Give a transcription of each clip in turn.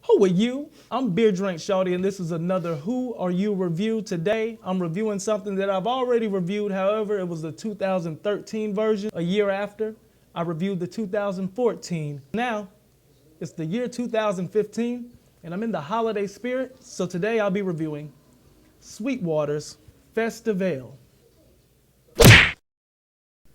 Who are you? I'm BeerDrankShawty, and this is another Who Are You review. Today, I'm reviewing something that I've already reviewed. However, it was the 2013 version. A year after, I reviewed the 2014. Now, it's the year 2015, and I'm in the holiday spirit. So today, I'll be reviewing SweetWater's Festive Ale.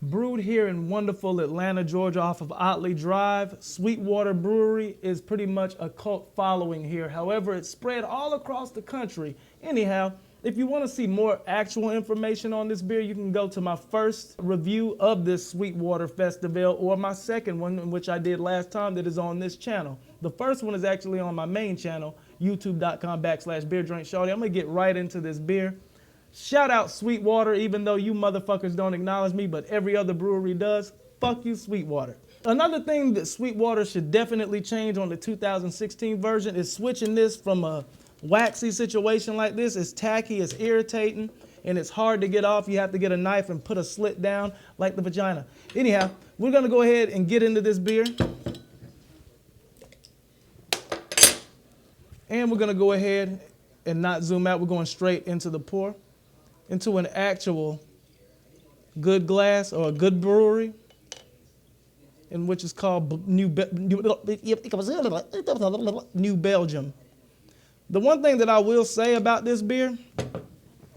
Brewed here in wonderful Atlanta, Georgia off of Otley Drive, SweetWater Brewery is pretty much a cult following here. However, it's spread all across the country. Anyhow, if you want to see more actual information on this beer, you can go to my first review of this SweetWater Festive Ale or my second one, which I did last time, that is on this channel. The first one is actually on my main channel, youtube.com/BeerDrankShawty. I'm going to get right into this beer. Shout out SweetWater, even though you motherfuckers don't acknowledge me, but every other brewery does. Fuck you, SweetWater. Another thing that SweetWater should definitely change on the 2016 version is switching this from a waxy situation like this. It's tacky, it's irritating, and it's hard to get off. You have to get a knife and put a slit down like the vagina. Anyhow, we're gonna go ahead and get into this beer. And we're gonna go ahead and not zoom out. We're going straight into the pour, into an actual good glass or a good brewery, in which is called New Belgium. The one thing that I will say about this beer,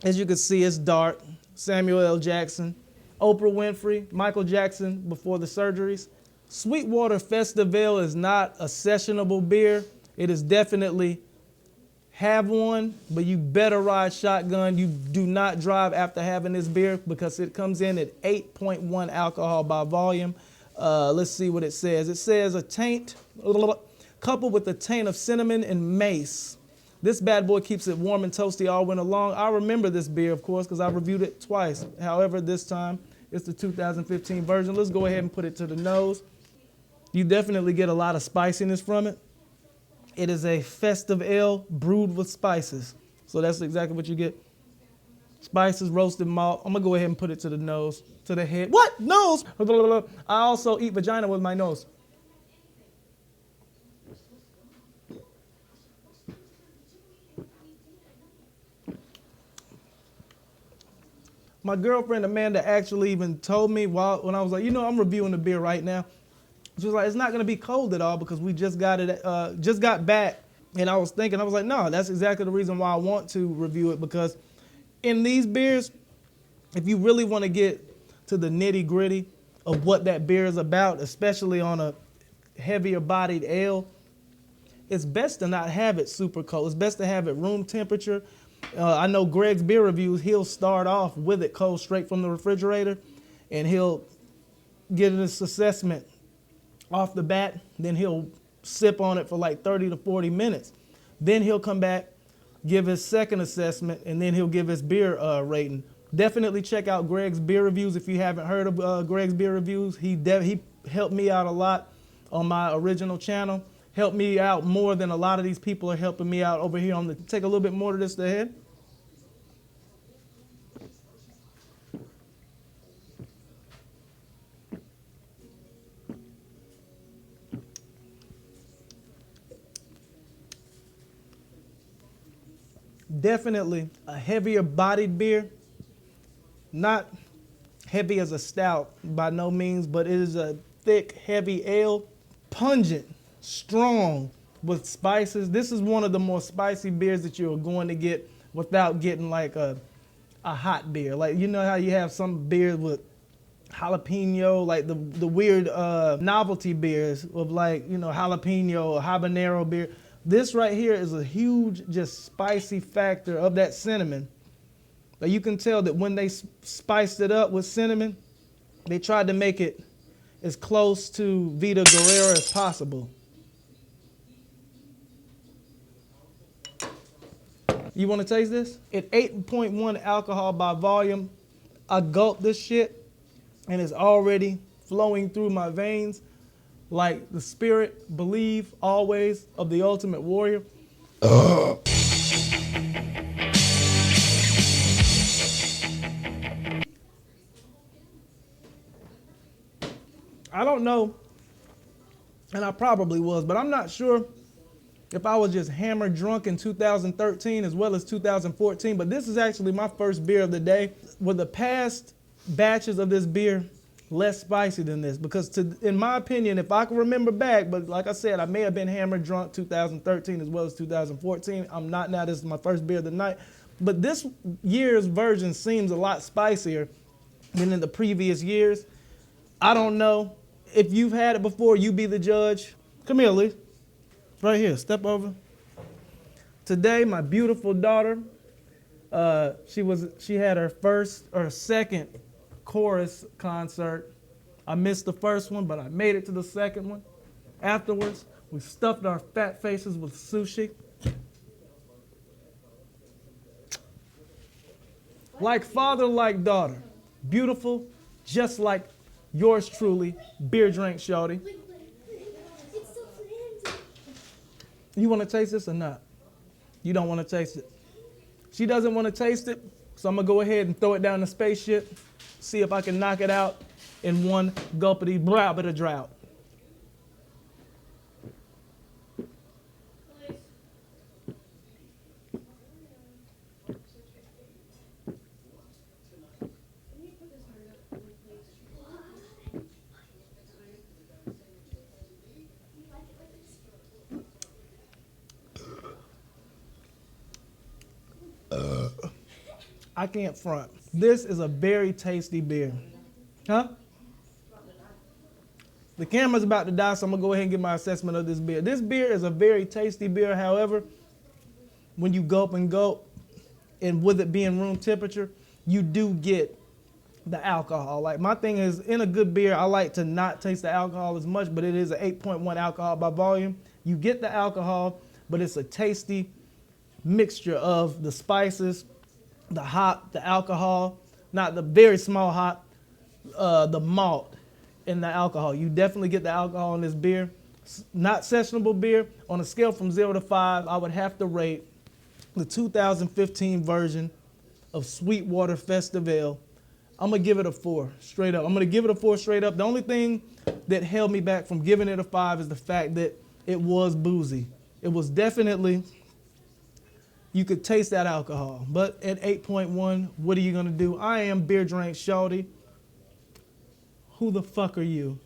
as you can see, it's dark. Samuel L. Jackson, Oprah Winfrey, Michael Jackson before the surgeries. SweetWater Festive Ale is not a sessionable beer. It is definitely have one, but you better ride shotgun. You do not drive after having this beer because it comes in at 8.1 alcohol by volume. Let's see what it says. It says a taint, coupled with a taint of cinnamon and mace. This bad boy keeps it warm and toasty all winter long. I remember this beer, of course, because I reviewed it twice. However, this time it's the 2015 version. Let's go ahead and put it to the nose. You definitely get a lot of spiciness from it. It is a festive ale brewed with spices. So that's exactly what you get. Spices, roasted malt. I'm gonna go ahead and put it to the nose, to the head. What? Nose? I also eat vagina with my nose. My girlfriend Amanda actually even told me when I was like, I'm reviewing the beer right now. She was like, it's not gonna be cold at all because we just got it, just got back. And I was like, no, that's exactly the reason why I want to review it, because in these beers, if you really want to get to the nitty gritty of what that beer is about, especially on a heavier bodied ale, it's best to not have it super cold. It's best to have it room temperature. I know Greg's beer reviews, he'll start off with it cold straight from the refrigerator, and he'll get this assessment off the bat, then he'll sip on it for like 30 to 40 minutes. Then he'll come back, give his second assessment, and then he'll give his beer rating. Definitely check out Greg's beer reviews if you haven't heard of Greg's beer reviews. He helped me out a lot on my original channel. Helped me out more than a lot of these people are helping me out over here on the, take a little bit more of this to the head. Definitely a heavier bodied beer. Not heavy as a stout by no means, but it is a thick, heavy ale. Pungent, strong with spices. This is one of the more spicy beers that you're going to get without getting like a hot beer. Like, you know how you have some beers with jalapeno, like the weird novelty beers with like, jalapeno or habanero beer. This right here is a huge, just spicy factor of that cinnamon. But you can tell that when they spiced it up with cinnamon, they tried to make it as close to Vida Guerrera as possible. You want to taste this? At 8.1 alcohol by volume, I gulped this shit, and it's already flowing through my veins like the spirit, believe always, of the ultimate warrior. I don't know, and I probably was, but I'm not sure if I was just hammered drunk in 2013 as well as 2014, but this is actually my first beer of the day. Were the past batches of this beer less spicy than this? Because in my opinion, if I can remember back, but like I said, I may have been hammered drunk 2013 as well as 2014. I'm not now. This is my first beer of the night. But this year's version seems a lot spicier than in the previous years. I don't know. If you've had it before, you be the judge. Come here, Lee. Right here, step over. Today, my beautiful daughter, she had her second chorus concert. I missed the first one, but I made it to the second one. Afterwards, we stuffed our fat faces with sushi. Like father, like daughter. Beautiful, just like yours truly, BeerDrankShawty. You want to taste this or not? You don't want to taste it. She doesn't want to taste it, so I'm going to go ahead and throw it down the spaceship, see if I can knock it out in one gulpity brab of the drought. I can't front. This is a very tasty beer. Huh? The camera's about to die, so I'm going to go ahead and give my assessment of this beer. This beer is a very tasty beer. However, when you gulp and gulp, and with it being room temperature, you do get the alcohol. Like, my thing is, in a good beer, I like to not taste the alcohol as much, but it is an 8.1 alcohol by volume. You get the alcohol, but it's a tasty mixture of the spices, the hop, the alcohol, not the very small hop, the malt, and the alcohol. You definitely get the alcohol in this beer. Not sessionable beer. On a scale from 0 to 5, I would have to rate the 2015 version of SweetWater Festive Ale. I'm going to give it a 4, straight up. I'm going to give it a 4 straight up. The only thing that held me back from giving it a 5 is the fact that it was boozy. It was definitely, you could taste that alcohol. But at 8.1, what are you going to do? I am BeerDrankShawty. Who the fuck are you?